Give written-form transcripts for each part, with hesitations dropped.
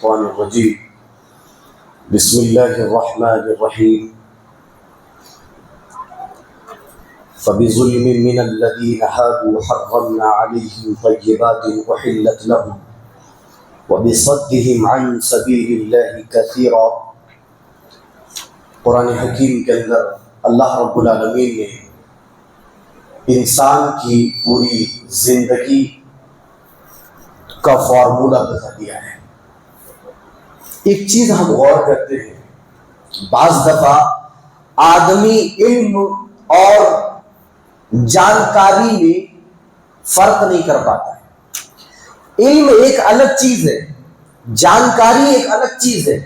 الشيطان الرجيم بسم الله الرحمن الرحيم فبظلم من الذين هادوا حرمنا عليهم طيبات أحلت لهم وبصدهم عن سبيل الله كثيرا۔ قرآن حکیم کے اندر اللہ رب العالمین نے انسان کی پوری زندگی کا فارمولہ بتا دیا ہے۔ ایک چیز ہم غور کرتے ہیں، بعض دفعہ آدمی علم اور جانکاری میں فرق نہیں کر پاتا ہے۔ علم ایک الگ چیز ہے، جانکاری ایک الگ چیز ہے۔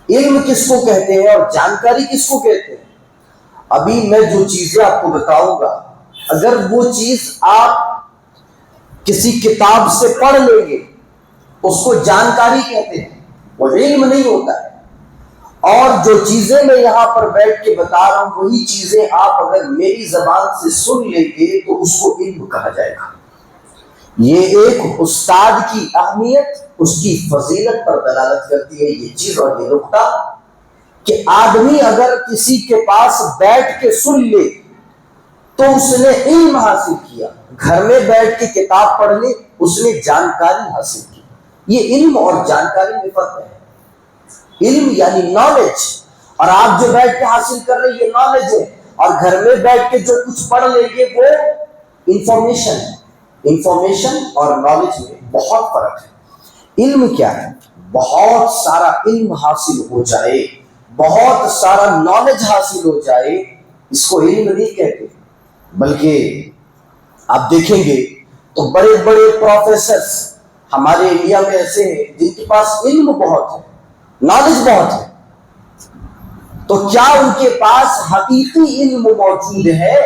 علم کس کو کہتے ہیں اور جانکاری کس کو کہتے ہیں؟ ابھی میں جو چیزیں آپ کو بتاؤں گا، اگر وہ چیز آپ کسی کتاب سے پڑھ لیں گے اس کو جانکاری کہتے ہیں، وہ علم نہیں ہوتا ہے۔ اور جو چیزیں میں یہاں پر بیٹھ کے بتا رہا ہوں وہی چیزیں آپ اگر میری زبان سے سن لیں گے تو اس کو علم کہا جائے گا۔ یہ ایک استاد کی اہمیت، اس کی فضیلت پر دلالت کرتی ہے یہ چیز اور یہ نقطہ کہ آدمی اگر کسی کے پاس بیٹھ کے سن لے تو اس نے علم حاصل کیا، گھر میں بیٹھ کے کتاب پڑھ لے اس نے جانکاری حاصل کی۔ یہ علم اور جانکاری میں فرق ہے۔ علم یعنی نالج، اور آپ جو بیٹھ کے حاصل کر رہے ہیں یہ نالج ہے، اور گھر میں بیٹھ کے جو کچھ پڑھ لیں گے وہ انفارمیشن ہے۔ انفارمیشن اور نالج میں بہت فرق ہے۔ علم کیا ہے؟ بہت سارا علم حاصل ہو جائے، بہت سارا نالج حاصل ہو جائے، اس کو علم نہیں کہتے، بلکہ آپ دیکھیں گے تو بڑے بڑے پروفیسرز ہمارے انڈیا میں ایسے ہیں جن کے پاس علم بہت ہے، نالج بہت ہے، تو کیا ان کے پاس حقیقی علم موجود ہے؟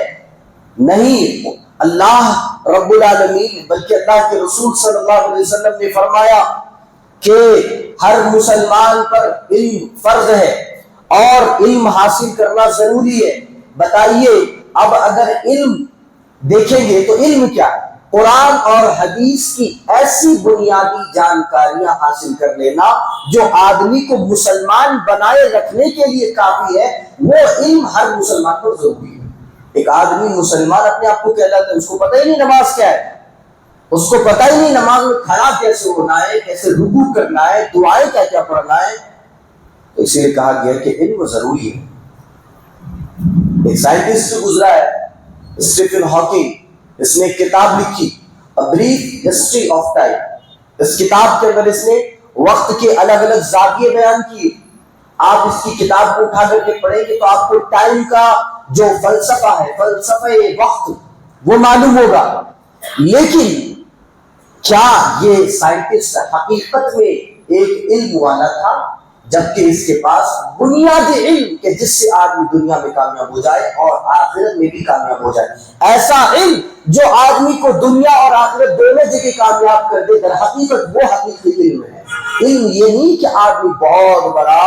نہیں۔ اللہ رب العالمین بلکہ اللہ کے رسول صلی اللہ علیہ وسلم نے فرمایا کہ ہر مسلمان پر علم فرض ہے اور علم حاصل کرنا ضروری ہے۔ بتائیے اب اگر علم دیکھیں گے تو علم کیا ہے؟ قرآن اور حدیث کی ایسی بنیادی جانکاریاں حاصل کر لینا جو آدمی کو مسلمان بنائے رکھنے کے لیے کافی ہے، وہ علم ہر مسلمان پر ضروری ہے۔ ایک آدمی مسلمان اپنے آپ کو کہلاتا ہے، اس کو پتہ ہی نہیں نماز کیا ہے، اس کو پتہ ہی نہیں نماز میں کھڑا کیسے ہونا ہے، کیسے رکوع کرنا ہے، دعائیں کیا کیا پڑھنا ہے، تو اسی لیے کہا گیا کہ علم ضروری ہے۔ ایک سائنٹسٹ گزرا ہے اسٹیفن ہاکنگ، اس نے ایک کتاب لکھی A Brief History of Time۔ اس کتاب کے اندر اس نے وقت کے الگ الگ زاویے بیان کیے۔ آپ اس کی کتاب کو اٹھا کر کے پڑھیں گے تو آپ کو ٹائم کا جو فلسفہ ہے، فلسفہ وقت، وہ معلوم ہوگا۔ لیکن کیا یہ سائنٹسٹ حقیقت میں ایک علم والا تھا؟ جبکہ اس کے پاس بنیادی علم کہ جس سے آدمی دنیا میں کامیاب ہو جائے اور آخرت میں بھی کامیاب ہو جائے، ایسا علم جو آدمی کو دنیا اور آخرت دونوں جگہ کامیاب کر دے، در حقیقت وہ حقیقی علم ہے۔ علم یہ نہیں کہ آدمی بہت بڑا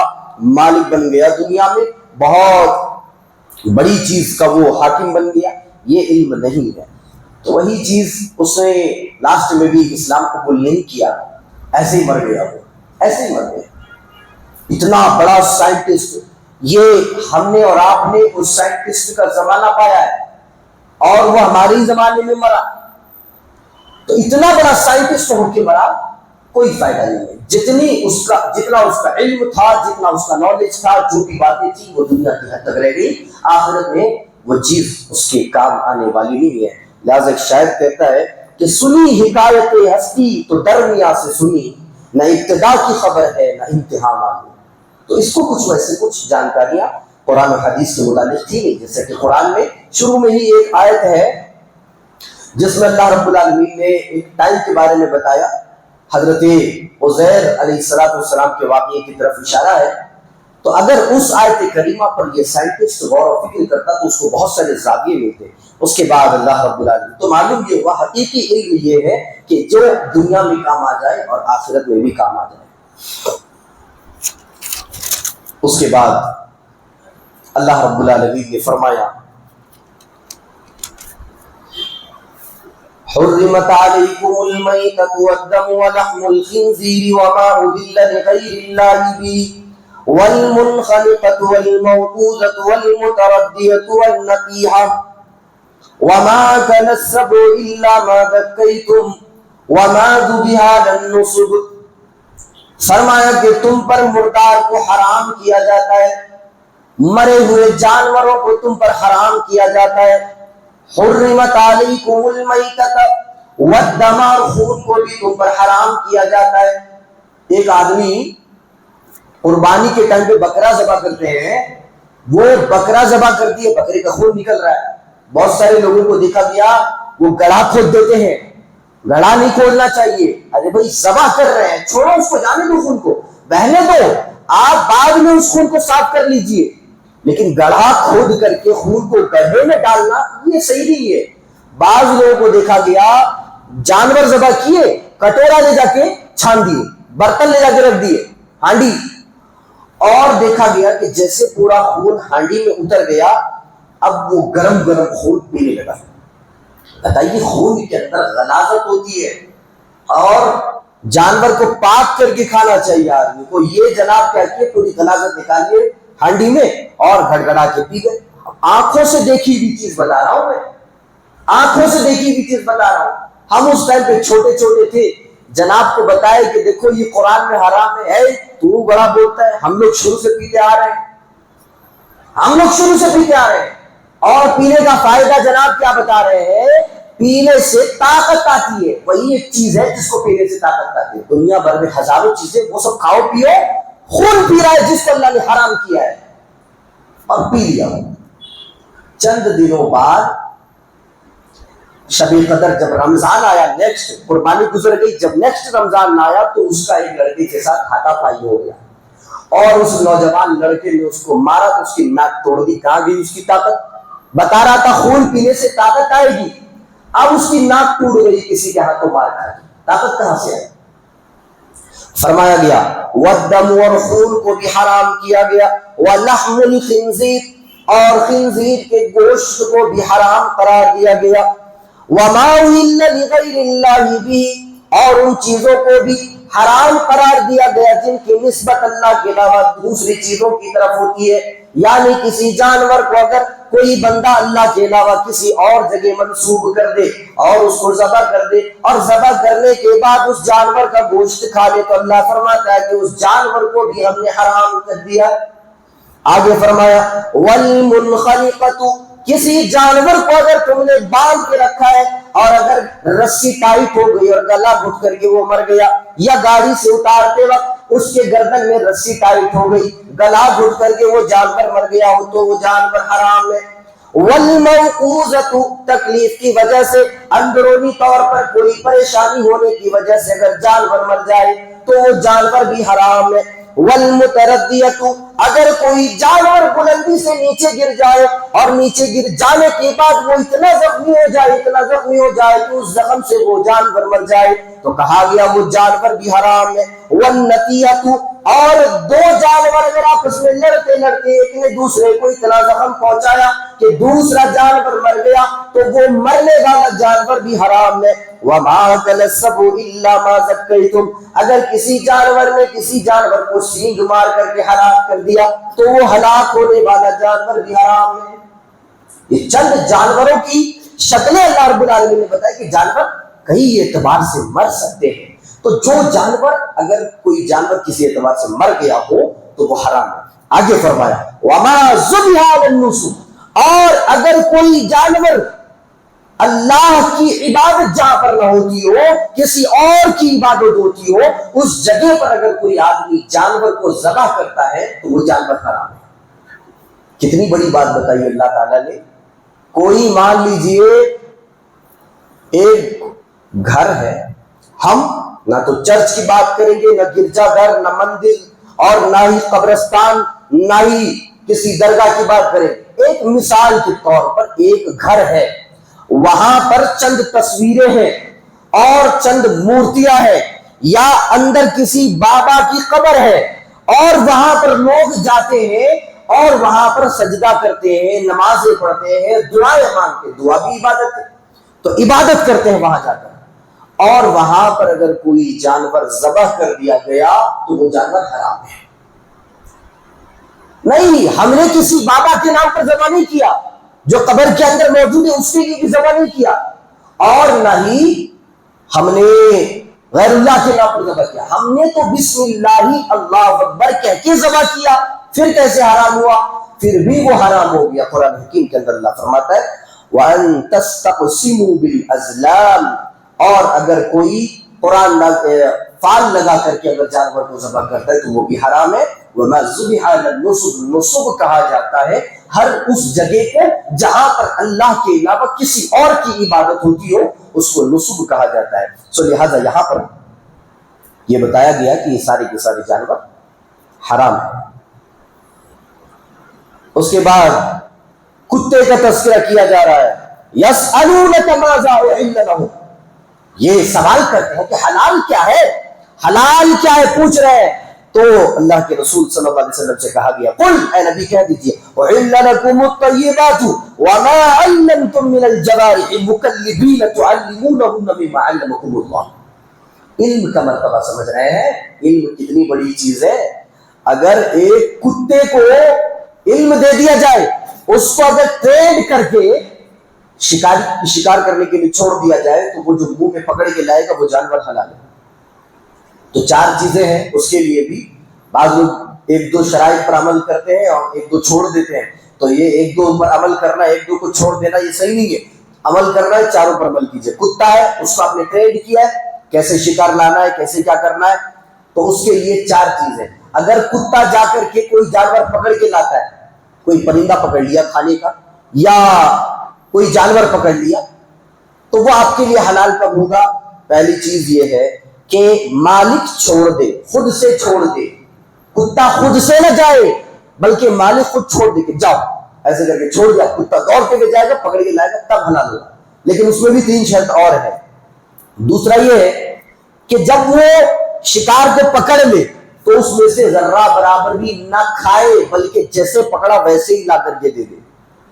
مالک بن گیا دنیا میں، بہت بڑی چیز کا وہ حاکم بن گیا، یہ علم نہیں ہے۔ تو وہی چیز اس نے لاسٹ میں بھی اسلام قبول نہیں کیا، ایسے ہی مر گیا، وہ ایسے ہی مر گیا۔ اتنا بڑا سائنٹسٹ، یہ ہم نے اور آپ نے اس سائنٹسٹ کا زمانہ پایا ہے اور وہ ہماری زمانے میں مرا، تو اتنا بڑا سائنٹسٹ ہو کے مرا، کوئی فائدہ نہیں ہے۔ جتنا اس کا علم تھا، جتنا اس کا نالج تھا، جو بھی باتیں تھی وہ دنیا کی حد تک رہ گئی، آخرت میں وہ چیز اس کے کام آنے والی نہیں ہے۔ لہٰذا ایک شاعر کہتا ہے کہ سنی حکایت ہستی تو درمیاں سے سنی، نہ ابتدا کی خبر ہے نہ انتہا معلوم۔ تو اس کو کچھ جانکاریاں قرآن و حدیث کے متعلق تھی نہیں، جیسے کہ قرآن میں شروع میں ہی ایک آیت ہے جس میں اللہ رب العالمین نے ایک ٹائم کے بارے میں بتایا، حضرت عزیر علیہ السلام کے واقعے کی طرف اشارہ ہے۔ تو اگر اس آیت کریمہ پر یہ سائنٹسٹ غور و فکر کرتا تو اس کو بہت سارے زاویے ملتے۔ اس کے بعد اللہ رب العالمین تو معلوم یہ ہوا حقیقی علم یہ ہے کہ جو دنیا میں کام آ جائے اور آخرت میں بھی کام آ جائے۔ اس کے بعد اللہ رب العالمین نے فرمایا حرمت علیکم المیتۃ والدم ولحم الخنزیر وما اہل لغیر اللہ بہ والمنخنقۃ والموقوذۃ والمتردیۃ والنطیحۃ وما اکل السبع الا ما ذکیتم وما ذبح علی النصب. فرمایا کہ تم پر مردار کو حرام کیا جاتا ہے، مرے ہوئے جانوروں کو تم پر حرام کیا جاتا ہے. حرمت علیکم المیتۃ والدم، خون کو بھی تم پر حرام کیا جاتا ہے. ایک آدمی قربانی کے ٹائم پہ بکرا ذبح کرتے ہیں، وہ بکرا ذبح کر دیے، بکرے کا خون نکل رہا ہے. بہت سارے لوگوں کو دیکھا گیا وہ گڑھا کھود دیتے ہیں. گڑھا نہیں کھودنا چاہیے. ارے بھائی ذبح کر رہے ہیں، چھوڑو اس کو، جانے دو، خون کو بہنے دو، آپ بعد میں اس خون کو صاف کر لیجئے. لیکن گڑھا کھود کر کے خون کو گڑھے میں ڈالنا یہ صحیح نہیں ہے. بعض لوگوں کو دیکھا گیا جانور ذبح کیے، کٹورا لے جا کے چھان دیے، برتن لے جا کے رکھ دیے، ہانڈی، اور دیکھا گیا کہ جیسے پورا خون ہانڈی میں اتر گیا، اب وہ گرم گرم خون پینے لگا. بتائیے خون کے اندر غلاظت ہوتی ہے، اور جانور کو پاک کر کے کھانا چاہیے آدمی کو. یہ جناب کیا کیے، پوری غلاظت نکالیے ہانڈی میں اور گھڑگھڑا کے پی گئے. آنکھوں سے دیکھی ہوئی چیز بتا رہا ہوں میں، آنکھوں سے دیکھی ہوئی چیز بتا رہا ہوں. ہم اس ٹائم پہ چھوٹے چھوٹے تھے، جناب کو بتائے کہ دیکھو یہ قرآن میں حرام ہے، تو بڑا بولتا ہے. ہم لوگ شروع سے پیتے آ رہے ہیں، ہم لوگ شروع سے پیتے آ رہے ہیں. اور پینے کا فائدہ جناب کیا بتا رہے ہیں، پینے سے طاقت آتی ہے. وہی ایک چیز ہے جس کو پینے سے طاقت آتی ہے. دنیا بھر میں ہزاروں چیزیں، وہ سب کھاؤ پیو، خون پی رہا ہے جس کو اللہ نے حرام کیا ہے، اور پی لیا. چند دنوں بعد شب قدر جب رمضان آیا، نیکسٹ قربانی گزر گئی، جب نیکسٹ رمضان آیا تو اس کا ایک لڑکے کے ساتھ ہاتھا پائی ہو گیا، اور اس نوجوان لڑکے نے اس کو مارا تو اس کی ناک توڑ دی. کہاں گئی اس کی طاقت؟ بتا رہا تھا خون پینے سے طاقت آئے گی، اب اس کی ناک ٹوٹ گئی کسی کے ہاتھوں مار کر. طاقت کہاں سے آئی؟ فرمایا گیا والدم، اور خون کو بھی حرام کیا گیا، ولحم الخنزیر، اور خنزیر کے گوشت کو بھی حرام قرار دیا گیا، وما اہل لغیر اللہ بہ، اور ان چیزوں کو بھی حرام قرار دیا گیا جن کی نسبت اللہ کے علاوہ دوسری چیزوں کی طرف ہوتی ہے. یعنی کسی جانور کو اگر کوئی بندہ اللہ کے علاوہ کسی اور جگہ منسوب کر دے اور اس کو ذبح کر دے، اور ذبح کرنے کے بعد اس جانور کا گوشت کھا لے، تو اللہ فرماتا ہے کہ اس جانور کو بھی ہم نے حرام کر دیا. آگے فرمایا والمنخنقۃ، کسی جانور کو اگر تم نے باندھ کے رکھا ہے اور اگر رسی ٹائٹ ہو گئی اور گلا گھٹ کر کے وہ مر گیا، یا گاڑی سے اتارتے وقت اس کے گردن میں رسی ٹائٹ ہو گئی، گلا گھٹ کر کے وہ جانور مر گیا ہو، تو وہ جانور حرام ہے. والموقوذۃ، تکلیف کی وجہ سے، اندرونی طور پر کوئی پریشانی ہونے کی وجہ سے اگر جانور مر جائے تو وہ جانور بھی حرام ہے. والمتردیۃ، اگر کوئی جانور بلندی سے نیچے گر جائے اور نیچے گر جانے کے بعد وہ اتنا زخمی ہو جائے کہ اس زخم سے وہ جانور مر جائے تو کہا گیا وہ جانور بھی حرام ہے. والنطیحۃ، اور دو جانور اگر آپس میں لڑتے ایک نے دوسرے کو اتنا زخم پہنچایا کہ دوسرا جانور مر گیا تو وہ مرنے والا جانور بھی حرام ہے. وما اکل السبع الا ما ذکیتم، اگر کسی جانور نے کسی جانور کو سینگ مار کر کے ہلاک کر دیا تو وہ ہلاک ہونے والا جانور بھی حرام ہے. یہ چند جانوروں کی شکلیں اللہ رب العالمین نے بتایا کہ جانور کئی اعتبار سے مر سکتے ہیں. تو جو جانور، اگر کوئی جانور کسی اعتبار سے مر گیا ہو تو وہ حرام ہے. آگے فرمایا وما ذبح علی النصب، اور اگر کوئی جانور اللہ کی عبادت جہاں پر نہ ہوتی ہو، کسی اور کی عبادت ہوتی ہو، اس جگہ پر اگر کوئی آدمی جانور کو ذبح کرتا ہے تو وہ جانور حرام ہے. کتنی بڑی بات بتائی اللہ تعالیٰ نے. کوئی مان لیجئے ایک گھر ہے، ہم نہ تو چرچ کی بات کریں گے، نہ گرجا گھر، نہ مندر، اور نہ ہی قبرستان، نہ ہی کسی درگاہ کی بات کریں. ایک مثال کے طور پر ایک گھر ہے، وہاں پر چند تصویریں ہیں اور چند مورتیاں ہیں، یا اندر کسی بابا کی قبر ہے، اور وہاں پر لوگ جاتے ہیں اور وہاں پر سجدہ کرتے ہیں، نمازیں پڑھتے ہیں، دعائیں مانگتے ہیں. دعا بھی عبادت ہے. تو عبادت کرتے ہیں وہاں جا کر، اور وہاں پر اگر کوئی جانور ذبح کر دیا گیا تو وہ جانور حرام ہے۔ نہیں، ہم نے کسی بابا کے نام پر ذبح نہیں کیا، جو قبر کے اندر موجود ہے اس کے لیے بھی ذبح نہیں کیا، اور نہ ہی ہم نے غیر اللہ کے نام پر ذبح کیا، ہم نے تو بسم اللہ اللہ اکبر کہہ کے ذبح کیا، پھر کیسے حرام ہوا؟ پھر بھی وہ حرام ہو گیا۔ قرآن حکیم کے اندر اللہ فرماتا ہے وَأَن تَسْتَقْسِمُوا بِالْأَزْلَامِ، اور اگر کوئی قرآن فال لگا کر کے اگر جانور کو ذبح کرتا ہے تو وہ بھی حرام ہے۔ وَمَا ذُبِحَ عَلَى النُّصُبِ، نصب کہا جاتا ہے ہر اس جگہ کو جہاں پر اللہ کے علاوہ کسی اور کی عبادت ہوتی ہو، اس کو نصب کہا جاتا ہے۔ سو لہذا یہاں پر یہ بتایا گیا کہ یہ سارے کے سارے جانور حرام ہیں۔ اس کے بعد کتے کا تذکرہ کیا جا رہا ہے، یسألونک ماذا احل لهم، یہ سوال کرتے ہیں کہ حلال کیا ہے، حلال کیا ہے پوچھ رہے ہیں، تو اللہ کے رسول صلی اللہ علیہ وسلم سے کہا گیا قل، اے نبی کہہ دیجئے احل لکم الطیبات وما علمتم من الجوارح مکلبین تعلمونہن مما علمکم اللہ۔ علم کا مرتبہ سمجھ رہے ہیں؟ علم کتنی بڑی چیز ہے۔ اگر ایک کتے کو علم دے دیا جائے، اس کو اگر ٹرینڈ کر کے شکار کرنے کے لیے چھوڑ دیا جائے تو وہ جو منہ میں پکڑ کے لائے گا وہ جانور حلال ہے۔ تو چار چیزیں ہیں اس کے لیے بھی، بعض لوگ ایک دو شرائط پر عمل کرتے ہیں اور ایک دو چھوڑ دیتے ہیں، تو یہ ایک دو پر عمل کرنا، ایک دو کو چھوڑ دینا یہ صحیح نہیں ہے، عمل کرنا ہے چاروں پر عمل کیجئے۔ کتا ہے، اس کو آپ نے ٹرینڈ کیا ہے کیسے شکار لانا ہے، کیسے کیا کرنا ہے، تو اس کے لیے چار چیزیں۔ اگر کتا جا کر کے کوئی جانور پکڑ کے لاتا ہے، کوئی پرندہ پکڑ لیا کھانے کا یا کوئی جانور پکڑ لیا، تو وہ آپ کے لیے حلال کب ہوگا؟ پہلی چیز یہ ہے کہ مالک چھوڑ دے، خود سے چھوڑ دے، کتا خود سے نہ جائے بلکہ مالک خود چھوڑ دے کہ جاؤ، ایسے کر کے چھوڑ دیا، کتا دوڑ کے جائے گا، پکڑ کے لائے گا، تب حلال ہوگا۔ لیکن اس میں بھی تین شرط اور ہے۔ دوسرا یہ ہے کہ جب وہ شکار کو پکڑ لے تو اس میں سے ذرہ برابر بھی نہ کھائے، بلکہ جیسے پکڑا ویسے ہی لا کر کے دے دے،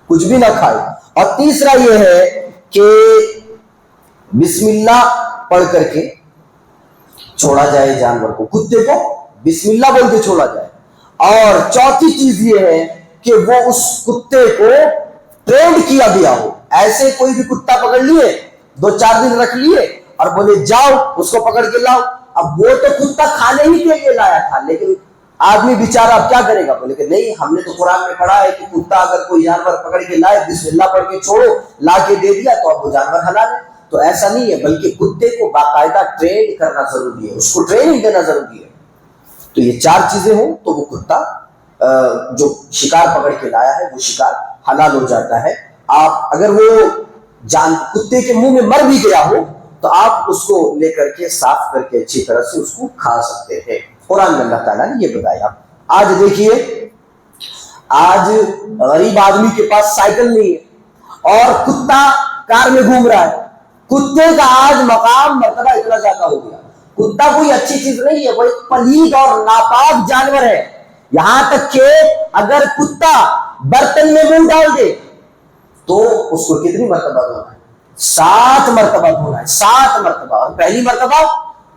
کچھ بھی نہ کھائے۔ اور تیسرا یہ ہے کہ بسم اللہ پڑھ کر کے چھوڑا جائے جانور کو، کتے کو بسم اللہ بول کے چھوڑا جائے۔ اور چوتھی چیز یہ ہے کہ وہ اس کتے کو ٹرینڈ کیا گیا ہو، ایسے کوئی بھی کتا پکڑ لیے، دو چار دن رکھ لیے اور بولے جاؤ اس کو پکڑ کے لاؤ، اب وہ تو کتا کھانے ہی کے لیے لایا تھا، لیکن آدمی بیچارہ اب کیا کرے گا؟ بولے کہ نہیں، ہم نے تو قرآن میں پڑھا ہے کہ کتا اگر کوئی جانور پکڑ کے لائے، بسم اللہ پڑھ کے چھوڑو، لا کے دے دیا تو اب وہ جانور حلال ہے۔ تو ایسا نہیں ہے، بلکہ کتے کو باقاعدہ ٹرین کرنا ضروری ہے، اس کو ٹریننگ دینا ضروری ہے۔ تو یہ چار چیزیں ہوں تو وہ کتا جو شکار پکڑ کے لایا ہے وہ شکار حلال ہو جاتا ہے۔ آپ اگر وہ کتے کے منہ میں مر بھی گیا ہو تو آپ اس کو لے کر کے صاف کر کے اچھی طرح سے اس کو کھا سکتے ہیں۔ قرآن میں اللہ تعالیٰ نے یہ بتایا۔ آج دیکھیے، آج غریب آدمی کے پاس سائیکل نہیں ہے اور کتا کار میں گھوم رہا ہے، کتے کا آج مقام مرتبہ اتنا زیادہ ہو گیا۔ کتا کوئی اچھی چیز نہیں ہے، وہ ایک پلید اور ناپاک جانور ہے، یہاں تک کہ اگر کتا برتن میں منہ ڈال دے تو اس کو کتنی مرتبہ دھونا ہے؟ 7 مرتبہ دھونا ہے، 7 مرتبہ۔ اور پہلی مرتبہ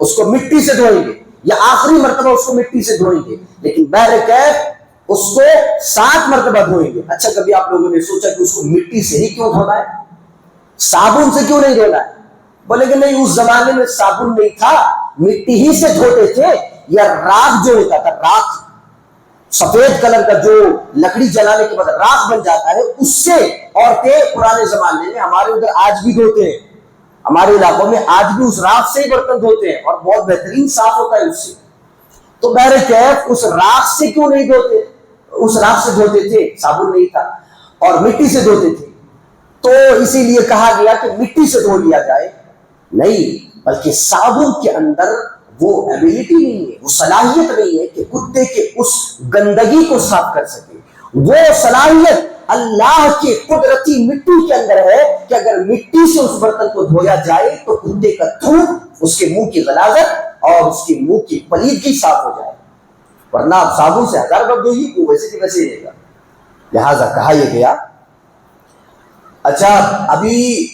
اس کو مٹی سے دھوئیں گے یا آخری مرتبہ اس کو مٹی سے دھوئیں گے، لیکن بہرکیف اس کو 7 مرتبہ دھوئیں گے۔ اچھا، کبھی آپ لوگوں نے سوچا کہ اس کو مٹی سے ہی کیوں دھونا ہے، صابن سے کیوں نہیں دھونا ہے؟ بولے کہ نہیں، اس زمانے میں صابن نہیں تھا، مٹی ہی سے دھوتے تھے، یا راکھ جو ہوتا تھا، راکھ سفید کلر کا جو لکڑی جلانے کے بعد راکھ بن جاتا ہے، اس سے عورتیں پرانے زمانے میں، ہمارے ادھر آج بھی دھوتے ہیں، ہمارے علاقوں میں آج بھی اس راکھ سے ہی برتن دھوتے ہیں اور بہت بہترین صاف ہوتا ہے اس سے۔ تو بہرکیف اس راکھ سے کیوں نہیں دھوتے؟ اس راکھ سے دھوتے تھے، صابن نہیں تھا، اور مٹی سے دھوتے تھے، تو اسی لیے کہا گیا کہ مٹی سے دھو لیا جائے۔ نہیں، بلکہ صابن کے اندر وہ ایبیلٹی نہیں ہے، وہ صلاحیت نہیں ہے کہ کتے کے اس گندگی کو صاف کر سکے۔ وہ صلاحیت اللہ کے قدرتی مٹی کے اندر ہے کہ اگر مٹی سے اس برتن کو دھویا جائے تو کتے کا تھوک، اس کے منہ کی غلاظت اور اس کے منہ کی پلیدگی صاف ہو جائے، ورنہ آپ صابن سے 1000 بار دھوئیے وہ ویسے کہ ویسے رہے گا۔ لہٰذا کہا یہ گیا۔ اچھا، ابھی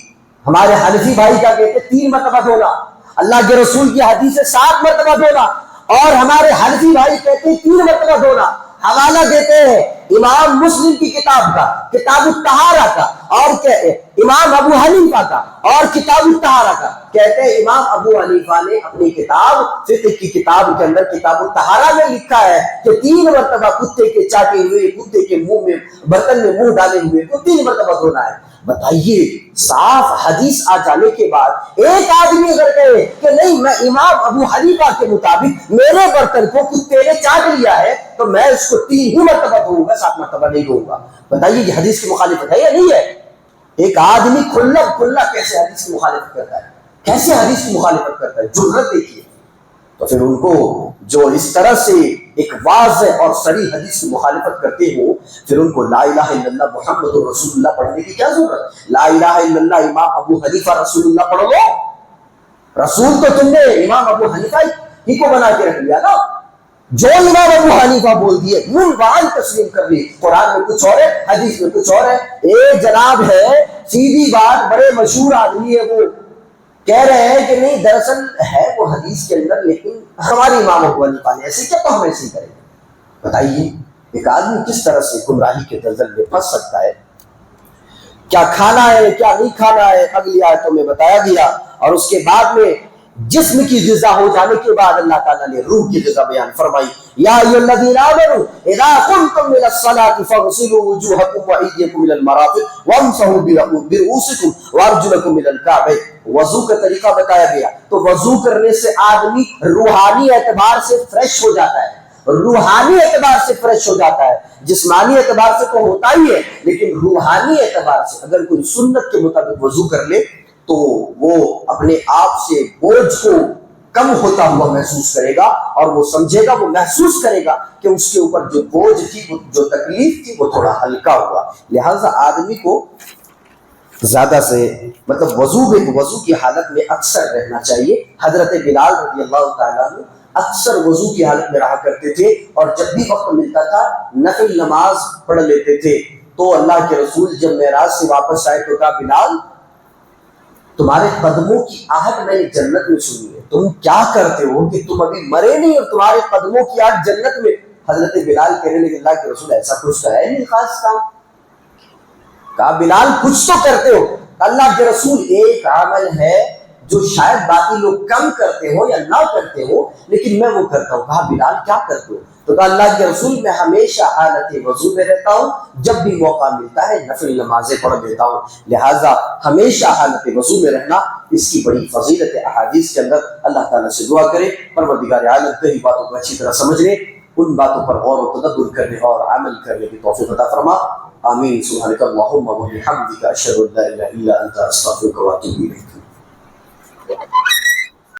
ہمارے حنفی بھائی کیا کہتے ہیں 3 مرتبہ دھونا، اللہ کے رسول کی حدیث ہے 7 مرتبہ دھونا، اور ہمارے حنفی بھائی کہتے ہیں 3 مرتبہ دھونا۔ حوالہ دیتے ہیں امام مسلم کی کتاب کا، کتاب الطہارہ کا، اور امام ابو حنیفہ کا، اور کتاب الطہارہ کا۔ کہتے ہیں امام ابو حنیفہ نے اپنی کتاب فقہ کی کتاب کے اندر کتاب الطہارہ میں لکھا ہے کہ 3 مرتبہ کتے کے چاٹے ہوئے، کتے کے منہ میں برتن میں منہ ڈالے ہوئے کو 3 مرتبہ دھونا ہے۔ بتائیے صاف حدیث آ جانے کے بعد ایک آدمی اگر کہے کہ نہیں میں امام ابو حنیفہ کے مطابق میرے برتن کو کتے نے چاٹ لیا ہے تو میں اس کو 3 ہی مرتبہ دھوؤں گا، 7 مرتبہ نہیں دھوؤں گا، بتائیے یہ حدیث کی مخالفت ہے یا نہیں ہے؟ ایک آدمی کھلا کیسے حدیث کی مخالفت کرتا ہے، کیسے حدیث کی مخالفت کرتا ہے، جرأت دیکھیے۔ تو پھر ان کو جو اس طرح سے ایک واضح اور صریح حدیث کی مخالفت کرتے ہو، پھر ان کو لا الہ الا اللہ محمد رسول اللہ پڑھنے کی کیا ضرورت؟ لا الہ الا اللہ امام ابو حنیفہ رسول اللہ پڑھ لو، رسول تو تم نے امام ابو حنیفہ ہی کو بنا کے رکھ لیا نا، جو امام ابو حنیفہ بول دیے منہ بان تسلیم کر لی، قرآن میں کچھ اور ہے حدیث میں کچھ اور ہے۔ ایک جناب ہے سیدھی بات، بڑے مشہور آدمی ہے، وہ کہہ رہے ہیں کہ نہیں دراصل ہے وہ حدیث کے اندر لیکن ہماری امام ابو حنیفہ نے ایسے کیا، تو ہم ایسے ہی کریں گے۔ بتائیے ایک آدمی کس طرح سے گمراہی کے دلدل میں پھنس سکتا ہے؟ کیا کھانا ہے کیا نہیں کھانا ہے اگلی آیتوں میں بتایا گیا، اور اس کے بعد میں جسم کی غذا ہو جانے کے بعد اللہ تعالیٰ نے روح کی غذا بیان فرمائی۔ یا ایھا الذین آمنوا اذا قمتم الى الصلاۃ فاغسلوا وجوہکم وایدیکم الى المرافق وامسحوا برؤوسکم وارجلکم الى الکعبین۔ وضو کا طریقہ بتایا گیا، تو وضو کرنے سے آدمی روحانی اعتبار سے فریش ہو جاتا ہے، روحانی اعتبار سے فریش ہو جاتا ہے، جسمانی اعتبار سے تو ہوتا ہی ہے لیکن روحانی اعتبار سے اگر کوئی سنت کے مطابق وضو کر لے تو وہ اپنے آپ سے بوجھ کو کم ہوتا ہوا محسوس کرے گا، اور وہ سمجھے گا، وہ محسوس کرے گا کہ اس کے اوپر جو بوجھ تھی، جو تکلیف تھی، وہ تھوڑا ہلکا ہوا۔ لہٰذا آدمی کو زیادہ سے مطلب وضو کی حالت میں اکثر رہنا چاہیے۔ حضرت بلال رضی اللہ تعالیٰ عنہ اکثر وضو کی حالت میں رہا کرتے تھے، اور جب بھی وقت ملتا تھا نفل نماز پڑھ لیتے تھے۔ تو اللہ کے رسول جب معراج سے واپس آئے تو کہا بلال تمہارے قدموں کی آہٹ میں نے جنت میں سنی ہے، تم کیا کرتے ہو کہ تم ابھی مرے نہیں اور تمہارے قدموں کی آہٹ جنت میں؟ حضرت بلال کہنے لگے اللہ کے رسول ایسا کچھ تو ہے نہیں خاص کام۔ کہا بلال کچھ تو کرتے ہو؟ اللہ کے رسول ایک عمل ہے جو شاید باقی لوگ کم کرتے ہو یا نہ کرتے ہو لیکن میں وہ کرتا ہوں۔ کہا بلال کیا کرتے ہو؟ تو کہا اللہ کے رسول میں ہمیشہ حالت وضو میں رہتا ہوں، جب بھی موقع ملتا ہے نفل نمازیں پڑھ لیتا ہوں۔ لہٰذا ہمیشہ حالت وضو میں رہنا اس کی بڑی فضیلت ہے۔ احادیث کے اندر اللہ تعالیٰ سے دعا کرے پروردگار عالم کئی باتوں کو اچھی طرح سمجھنے، ان باتوں پر غور و تدبر کرنے اور عمل کرنے کی توفیق عطا فرما۔ آمین۔ سبحانک اللہم و بحمدک اشہد ان لا الہ الا انت استغفرک و اتوب الیک۔